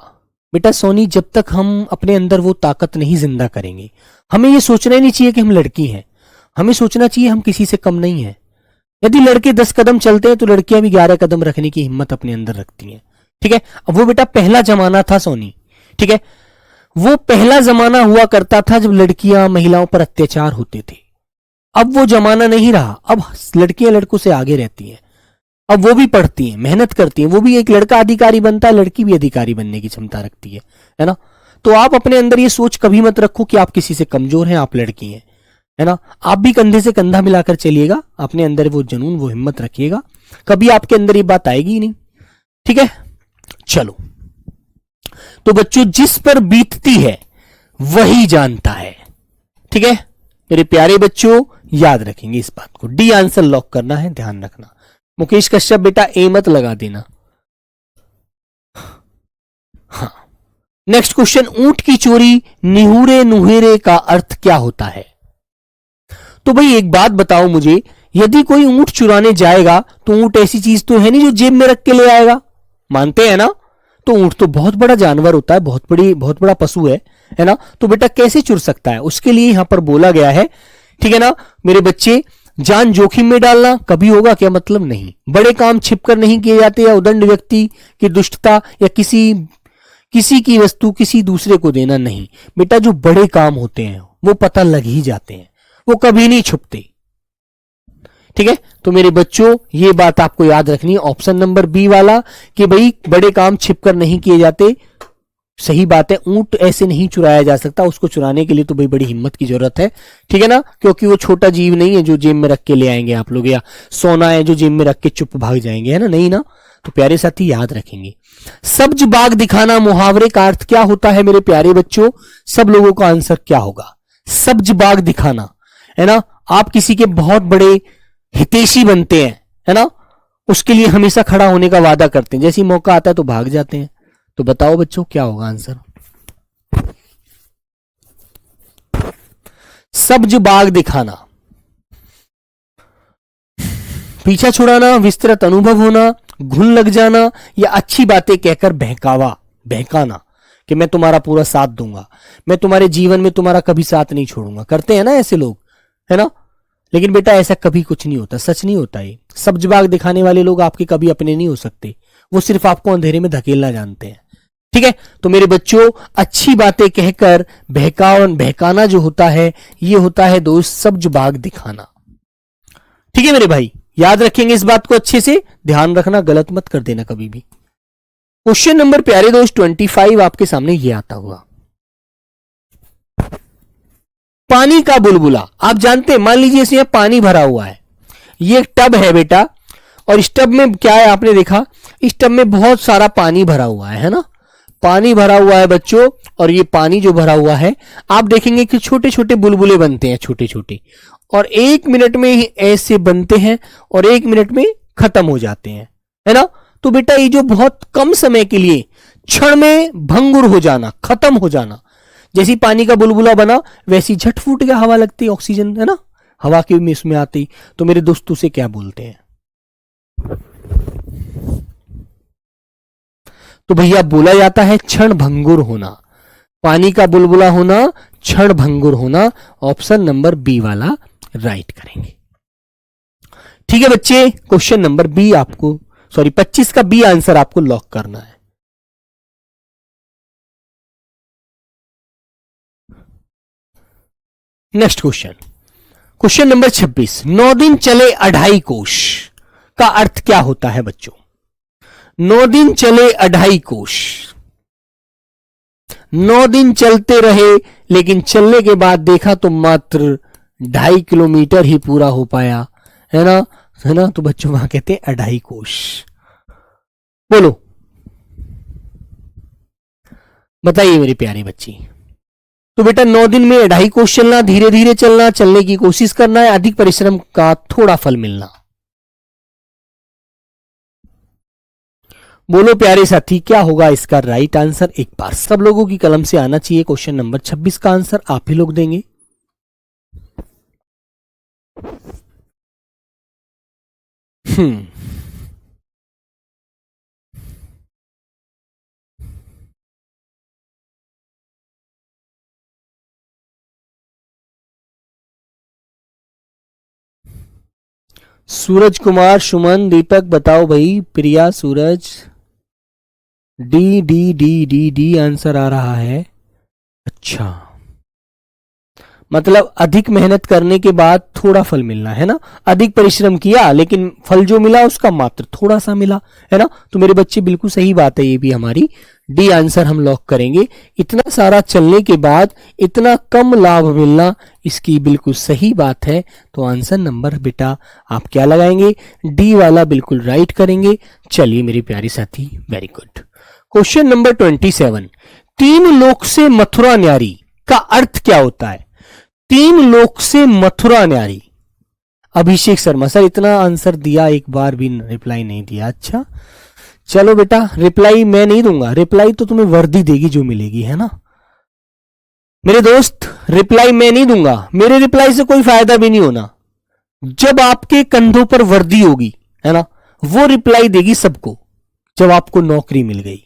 बेटा सोनी, जब तक हम अपने अंदर वो ताकत नहीं जिंदा करेंगे, हमें ये सोचना ही नहीं चाहिए कि हम लड़की हैं, हमें सोचना चाहिए हम किसी से कम नहीं है। यदि लड़के 10 कदम चलते हैं तो लड़कियां भी 11 कदम रखने की हिम्मत अपने अंदर रखती हैं। ठीक है, अब वो बेटा पहला जमाना था सोनी। ठीक है, वो पहला जमाना हुआ करता था जब लड़कियां महिलाओं पर अत्याचार होते थे। अब वो जमाना नहीं रहा। अब लड़कियां लड़कों से आगे रहती हैं। अब वो भी पढ़ती हैं, मेहनत करती हैं। वो भी, एक लड़का अधिकारी बनता है, लड़की भी अधिकारी बनने की क्षमता रखती है ना। तो आप अपने अंदर ये सोच कभी मत रखो कि आप किसी से कमजोर हैं, आप लड़की हैं, है ना। आप भी कंधे से कंधा मिलाकर चलिएगा, अपने अंदर वो जुनून, वो हिम्मत रखिएगा। कभी आपके अंदर ये बात आएगी ही नहीं। ठीक है, चलो। तो बच्चों, जिस पर बीतती है वही जानता है। ठीक है मेरे प्यारे बच्चों, याद रखेंगे इस बात को। डी आंसर लॉक करना है, ध्यान रखना। मुकेश कश्यप बेटा ए मत लगा देना। हाँ, नेक्स्ट क्वेश्चन, ऊंट की चोरी निहुरे नुहेरे का अर्थ क्या होता है? तो भाई एक बात बताओ मुझे, यदि कोई ऊंट चुराने जाएगा तो ऊंट ऐसी चीज तो है नहीं जो जेब में रख के ले आएगा, मानते हैं ना। तो ऊंट तो बहुत बड़ा जानवर होता है, बहुत बड़ा पशु है ना। तो बेटा कैसे चुर सकता है? उसके लिए यहां पर बोला गया है, ठीक है ना मेरे बच्चे, जान जोखिम में डालना कभी होगा क्या? मतलब नहीं। बड़े काम छिपकर नहीं किए जाते, या उदंड व्यक्ति की दुष्टता, या किसी की वस्तु किसी दूसरे को देना नहीं। बेटा जो बड़े काम होते हैं वो पता लग ही जाते हैं, वो कभी नहीं छुपते। ठीक है, तो मेरे बच्चों ये बात आपको याद रखनी है, ऑप्शन नंबर बी वाला, कि भाई बड़े काम छिपकर नहीं किए जाते। सही बात है, ऊंट ऐसे नहीं चुराया जा सकता, उसको चुराने के लिए तो भाई बड़ी हिम्मत की जरूरत है। ठीक है ना, क्योंकि वो छोटा जीव नहीं है जो जेब में रख के ले आएंगे आप लोग, या सोना है जो जेब में रख के चुप भाग जाएंगे, है ना, नहीं ना। तो प्यारे साथी याद रखेंगे। सब्ज बाग दिखाना मुहावरे का अर्थ क्या होता है मेरे प्यारे बच्चों? सब लोगों का आंसर क्या होगा? सब्ज बाग दिखाना, है ना। आप किसी के बहुत बड़े हितैषी बनते हैं, है ना, उसके लिए हमेशा खड़ा होने का वादा करते हैं, जैसे ही मौका आता है तो भाग जाते हैं। तो बताओ बच्चों क्या होगा आंसर? सब्ज बाग दिखाना, पीछा छुड़ाना, विस्तृत अनुभव होना, घुन लग जाना, या अच्छी बातें कहकर बहकाना कि मैं तुम्हारा पूरा साथ दूंगा, मैं तुम्हारे जीवन में तुम्हारा कभी साथ नहीं छोड़ूंगा। करते हैं ना ऐसे लोग, है ना। लेकिन बेटा ऐसा कभी कुछ नहीं होता, सच नहीं होता। ये सब्ज बाग दिखाने वाले लोग आपके कभी अपने नहीं हो सकते, वो सिर्फ आपको अंधेरे में धकेलना जानते हैं। ठीक है, तो मेरे बच्चों अच्छी बातें कहकर बहकाना जो होता है, ये होता है दोस्त सब्ज बाग दिखाना। ठीक है मेरे भाई, याद रखेंगे इस बात को अच्छे से, ध्यान रखना, गलत मत कर देना कभी भी। क्वेश्चन नंबर प्यारे दोस्त 25 आपके सामने ये आता हुआ, पानी का बुलबुला। आप जानते हैं, मान लीजिए इसमें पानी भरा हुआ है, ये एक टब है बेटा, और इस टब में क्या है आपने देखा, इस टब में बहुत सारा पानी भरा हुआ है ना, पानी भरा हुआ है बच्चों। और ये पानी जो भरा हुआ है, आप देखेंगे कि छोटे छोटे बुलबुले बनते हैं, छोटे छोटे, और 1 मिनट में ही ऐसे बनते हैं और 1 मिनट में खत्म हो जाते हैं, है ना। तो बेटा ये जो बहुत कम समय के लिए क्षण में भंगुर हो जाना, खत्म हो जाना, जैसी पानी का बुलबुला बना वैसी झट फूट गया, हवा लगती है, ऑक्सीजन, है ना, हवा की में इसमें आती। तो मेरे दोस्तों से क्या बोलते हैं? तो भैया बोला जाता है क्षण भंगुर होना, पानी का बुलबुला होना, क्षण भंगुर होना। ऑप्शन नंबर बी वाला राइट करेंगे। ठीक है बच्चे, क्वेश्चन नंबर बी आपको, सॉरी 25 का बी आंसर आपको लॉक करना है। नेक्स्ट क्वेश्चन, क्वेश्चन नंबर 26, 9 दिन चले 2.5 कोश का अर्थ क्या होता है बच्चों? 9 दिन चले 2.5 कोश, 9 दिन चलते रहे, लेकिन चलने के बाद देखा तो मात्र 2.5 किलोमीटर ही पूरा हो पाया, है ना, है ना। तो बच्चों वहां कहते हैं 2.5 कोश। बोलो, बताइए मेरे प्यारे बच्ची। तो बेटा 9 दिन में 2.5 कोश चलना, धीरे धीरे चलना, चलने की कोशिश करना है, अधिक परिश्रम का थोड़ा फल मिलना। बोलो प्यारे साथी, क्या होगा इसका राइट आंसर? एक बार सब लोगों की कलम से आना चाहिए। क्वेश्चन नंबर 26 का आंसर आप ही लोग देंगे। सूरज कुमार, सुमन, दीपक, बताओ भाई। Priya, Suraj, D D D D D answer आ रहा है। अच्छा, मतलब अधिक मेहनत करने के बाद थोड़ा फल मिलना है ना, अधिक परिश्रम किया लेकिन फल जो मिला उसका मात्र थोड़ा सा मिला, है ना। तो मेरे बच्चे बिल्कुल सही बात है, ये भी हमारी डी आंसर हम लॉक करेंगे। इतना सारा चलने के बाद इतना कम लाभ मिलना, इसकी बिल्कुल सही बात है। तो आंसर नंबर बेटा आप क्या लगाएंगे, डी वाला बिल्कुल राइट करेंगे। चलिए मेरे प्यारे साथी, वेरी गुड। क्वेश्चन नंबर 27, तीन लोक से मथुरा न्यारी का अर्थ क्या होता है। तीन लोक से मथुरा न्यारी, अभिषेक शर्मा सर इतना आंसर दिया, एक बार भी रिप्लाई नहीं दिया। अच्छा चलो बेटा, रिप्लाई मैं नहीं दूंगा, रिप्लाई तो तुम्हें वर्दी देगी जो मिलेगी, है ना मेरे दोस्त। रिप्लाई मैं नहीं दूंगा, मेरे रिप्लाई से कोई फायदा भी नहीं होना। जब आपके कंधों पर वर्दी होगी, है ना, वो रिप्लाई देगी सबको। जब आपको नौकरी मिल गई,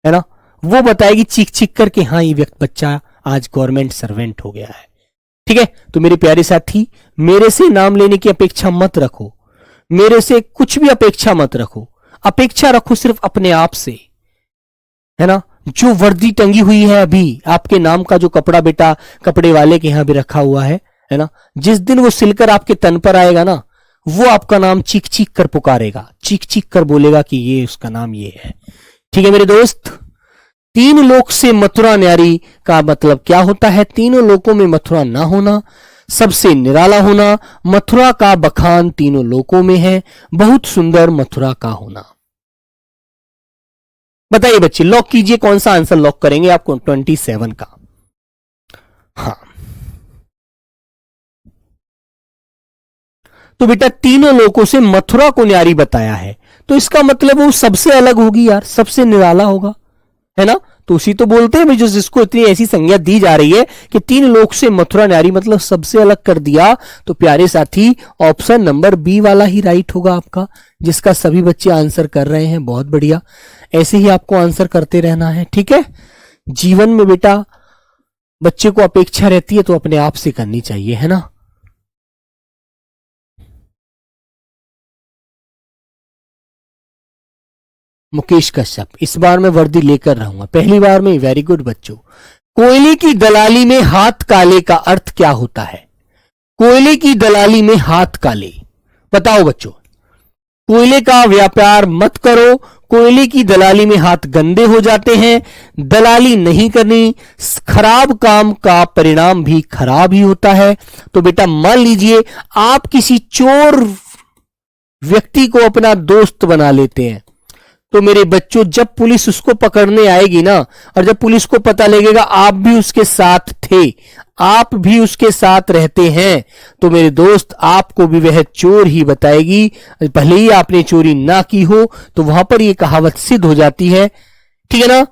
है ना, वो बताएगी चीख चीख करके, हाँ ये व्यक्ति बच्चा आज गवर्नमेंट सर्वेंट हो गया है। ठीक है, तो मेरे प्यारे साथी, मेरे से नाम लेने की अपेक्षा मत रखो, मेरे से कुछ भी अपेक्षा मत रखो, अपेक्षा रखो सिर्फ अपने आप से, है ना। जो वर्दी टंगी हुई है अभी आपके नाम का जो कपड़ा बेटा कपड़े वाले के यहां भी रखा हुआ है ना, जिस दिन वो सिलकर आपके तन पर आएगा ना, वो आपका नाम चीख चीख कर पुकारेगा, चीख चीख कर बोलेगा कि ये उसका नाम ये है। ठीक है मेरे दोस्त, तीन लोक से मथुरा न्यारी का मतलब क्या होता है, तीनों लोकों में मथुरा ना होना, सबसे निराला होना, मथुरा का बखान तीनों लोकों में है, बहुत सुंदर मथुरा का होना। बताइए बच्चे, लॉक कीजिए, कौन सा आंसर लॉक करेंगे आपको 27 का। हाँ तो बेटा तीनों लोकों से मथुरा को न्यारी बताया है, तो इसका मतलब वो सबसे अलग होगी यार, सबसे निराला होगा, है ना। तो उसी तो बोलते हैं जो जिसको इतनी ऐसी संज्ञा दी जा रही है कि तीन लोक से मथुरा न्यारी मतलब सबसे अलग कर दिया। तो प्यारे साथी ऑप्शन नंबर बी वाला ही राइट होगा आपका, जिसका सभी बच्चे आंसर कर रहे हैं। बहुत बढ़िया, ऐसे ही आपको आंसर करते रहना है। ठीक है, जीवन में बेटा बच्चे को अपेक्षा रहती है तो अपने आप से करनी चाहिए, है ना। मुकेश कश्यप, इस बार मैं वर्दी लेकर रहूंगा, पहली बार में। वेरी गुड बच्चों। कोयले की दलाली में हाथ काले का अर्थ क्या होता है। कोयले की दलाली में हाथ काले, बताओ बच्चों। कोयले का व्यापार मत करो, कोयले की दलाली में हाथ गंदे हो जाते हैं, दलाली नहीं करनी, खराब काम का परिणाम भी खराब ही होता है। तो बेटा मान लीजिए आप किसी चोर व्यक्ति को अपना दोस्त बना लेते हैं, तो मेरे बच्चों जब पुलिस उसको पकड़ने आएगी ना, और जब पुलिस को पता लगेगा आप भी उसके साथ थे, आप भी उसके साथ रहते हैं, तो मेरे दोस्त आपको भी वह चोर ही बताएगी, भले ही आपने चोरी ना की हो। तो वहां पर यह कहावत सिद्ध हो जाती है, ठीक है ना,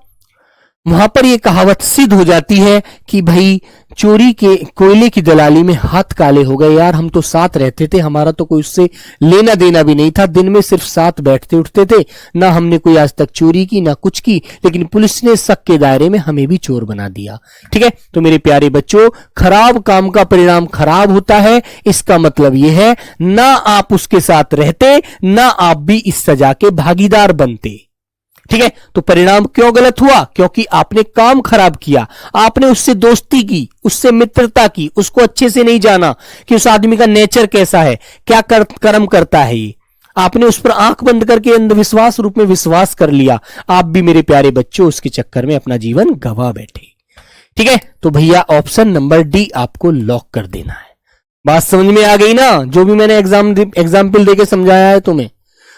वहां पर यह कहावत सिद्ध हो जाती है कि भाई चोरी के कोयले की दलाली में हाथ काले हो गए यार, हम तो साथ रहते थे, हमारा तो कोई उससे लेना देना भी नहीं था, दिन में सिर्फ साथ बैठते उठते थे, ना हमने कोई आज तक चोरी की ना कुछ की, लेकिन पुलिस ने शक के दायरे में हमें भी चोर बना दिया। ठीक है, तो मेरे प्यारे बच्चों खराब काम का परिणाम खराब होता है, इसका मतलब यह है ना आप उसके साथ रहते ना आप भी इस सजा के भागीदार बनते। ठीक है, तो परिणाम क्यों गलत हुआ, क्योंकि आपने काम खराब किया, आपने उससे दोस्ती की, उससे मित्रता की, उसको अच्छे से नहीं जाना कि उस आदमी का नेचर कैसा है, क्या कर्म करता है ये, आपने उस पर आंख बंद करके अंधविश्वास रूप में विश्वास कर लिया, आप भी मेरे प्यारे बच्चों उसके चक्कर में अपना जीवन गवा बैठे। ठीक है, तो भैया ऑप्शन नंबर डी आपको लॉक कर देना है। बात समझ में आ गई ना, जो भी मैंने एग्जाम्पल देके समझाया है तुम्हें।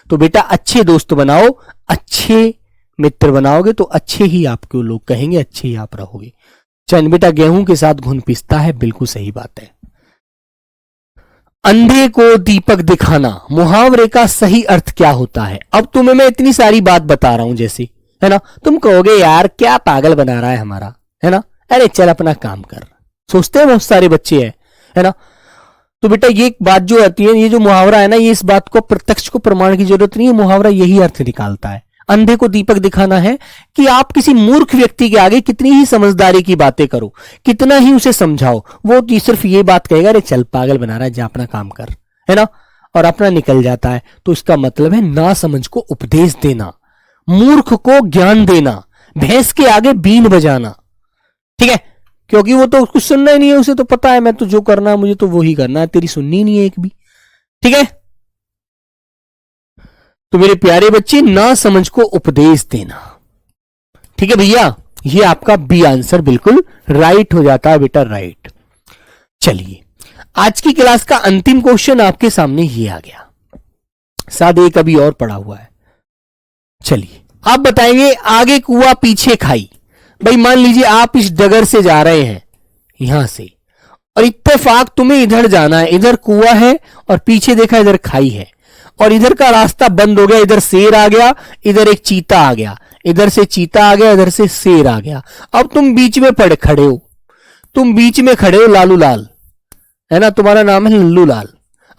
तो बेटा अच्छे दोस्त बनाओ, अच्छे मित्र बनाओगे तो अच्छे ही आपको लोग कहेंगे, अच्छे ही आप रहोगे। चल बेटा गेहूं के साथ घुन पिसता है, बिल्कुल सही बात है। अंधे को दीपक दिखाना मुहावरे का सही अर्थ क्या होता है। अब तुम्हें मैं इतनी सारी बात बता रहा हूं जैसे, है ना, तुम कहोगे यार क्या पागल बना रहा है हमारा, है ना, अरे चल अपना काम कर, सोचते हैं बहुत सारे बच्चे है ना। तो बेटा ये बात जो आती है, ये जो मुहावरा है ना, ये इस बात को प्रत्यक्ष को प्रमाण की जरूरत नहीं है, मुहावरा यही अर्थ निकालता है। अंधे को दीपक दिखाना है कि आप किसी मूर्ख व्यक्ति के आगे कितनी ही समझदारी की बातें करो, कितना ही उसे समझाओ, वो सिर्फ ये बात कहेगा अरे चल पागल बना रहा है, जा अपना काम कर, है ना, और अपना निकल जाता है। तो इसका मतलब है ना समझ को उपदेश देना, मूर्ख को ज्ञान देना, भैंस के आगे बीन बजाना। ठीक है, क्योंकि वो तो कुछ सुनना ही नहीं है, उसे तो पता है मैं तो जो करना है मुझे तो वो ही करना है, तेरी सुननी नहीं है एक भी। ठीक है, तो मेरे प्यारे बच्चे ना समझ को उपदेश देना। ठीक है भैया, ये आपका बी आंसर बिल्कुल राइट हो जाता है बेटा, राइट। चलिए आज की क्लास का अंतिम क्वेश्चन आपके सामने ये आ गया, साथ एक अभी और पड़ा हुआ है। चलिए आप बताएंगे आगे कुआ पीछे खाई। भाई मान लीजिए आप इस डगर से जा रहे हैं यहां से, और इत्तेफाक तुम्हें इधर जाना है, इधर कुआ है और पीछे देखा इधर खाई है, और इधर का रास्ता बंद हो गया, इधर शेर आ गया, इधर एक चीता आ गया, इधर से चीता आ गया, इधर से शेर आ गया। अब तुम बीच में पड़ खड़े हो, तुम बीच में खड़े हो लालू लाल, है ना, तुम्हारा नाम है लल्लू लाल।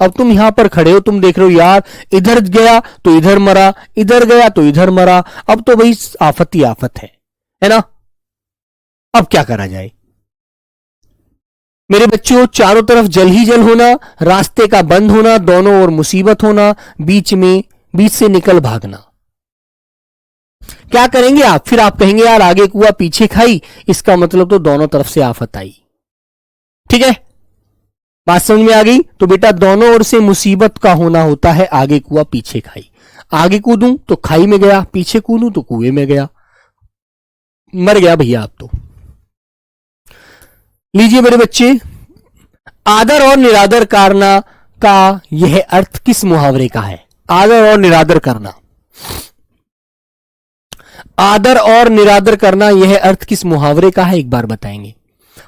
अब तुम यहां पर खड़े हो, तुम देख रहे हो यार इधर गया तो इधर मरा, इधर गया तो इधर मरा, अब तो भाई आफत ही आफत है ना। अब क्या करा जाए मेरे बच्चों, चारों तरफ जल ही जल होना, रास्ते का बंद होना, दोनों ओर मुसीबत होना, बीच से निकल भागना। क्या करेंगे आप? फिर आप कहेंगे यार आगे कुआ पीछे खाई, इसका मतलब तो दोनों तरफ से आफत आई। ठीक है, बात समझ में आ गई? तो बेटा दोनों ओर से मुसीबत का होना होता है आगे कुआ पीछे खाई। आगे कूदूं तो खाई में गया, पीछे कूदूं तो कुएं में गया, मर गया भैया आप तो। लीजिए मेरे बच्चे, आदर और निरादर करना का यह अर्थ किस मुहावरे का है? आदर और निरादर करना, आदर और निरादर करना यह अर्थ किस मुहावरे का है, एक बार बताएंगे।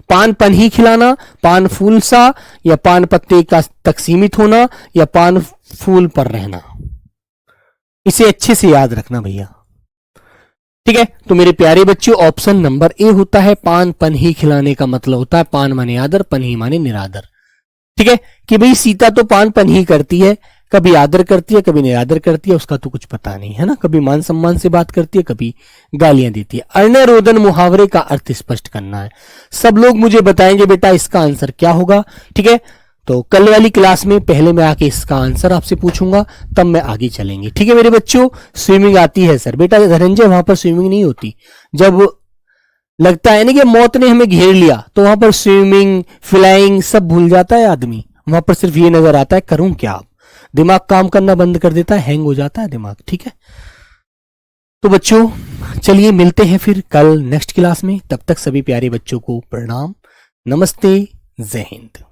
पान पन ही खिलाना, पान फूल सा, या पान पत्ते का तक सीमित होना, या पान फूल पर रहना। इसे अच्छे से याद रखना भैया। ठीक है, तो मेरे प्यारे बच्चों ऑप्शन नंबर ए होता है, पान पन ही खिलाने का मतलब होता है पान माने आदर, पन ही माने निरादर। ठीक है, कि भाई सीता तो पान पन ही करती है, कभी आदर करती है कभी निरादर करती है, उसका तो कुछ पता नहीं है ना, कभी मान सम्मान से बात करती है कभी गालियां देती है। अर्ण रोदन मुहावरे का अर्थ स्पष्ट करना है। सब लोग मुझे बताएंगे बेटा इसका आंसर क्या होगा। ठीक है, तो कल वाली क्लास में पहले मैं आके इसका आंसर आपसे पूछूंगा, तब मैं आगे चलेंगे। ठीक है मेरे बच्चों, स्विमिंग आती है सर? बेटा धनंजय वहां पर स्विमिंग नहीं होती, जब लगता है ना कि मौत ने हमें घेर लिया तो वहां पर स्विमिंग फ्लाइंग सब भूल जाता है आदमी, वहां पर सिर्फ ये नजर आता है करूं क्या, दिमाग काम करना बंद कर देता है, हैंग हो जाता है दिमाग। ठीक है, तो बच्चों चलिए मिलते हैं फिर कल नेक्स्ट क्लास में, तब तक सभी प्यारे बच्चों को प्रणाम, नमस्ते, जय हिंद।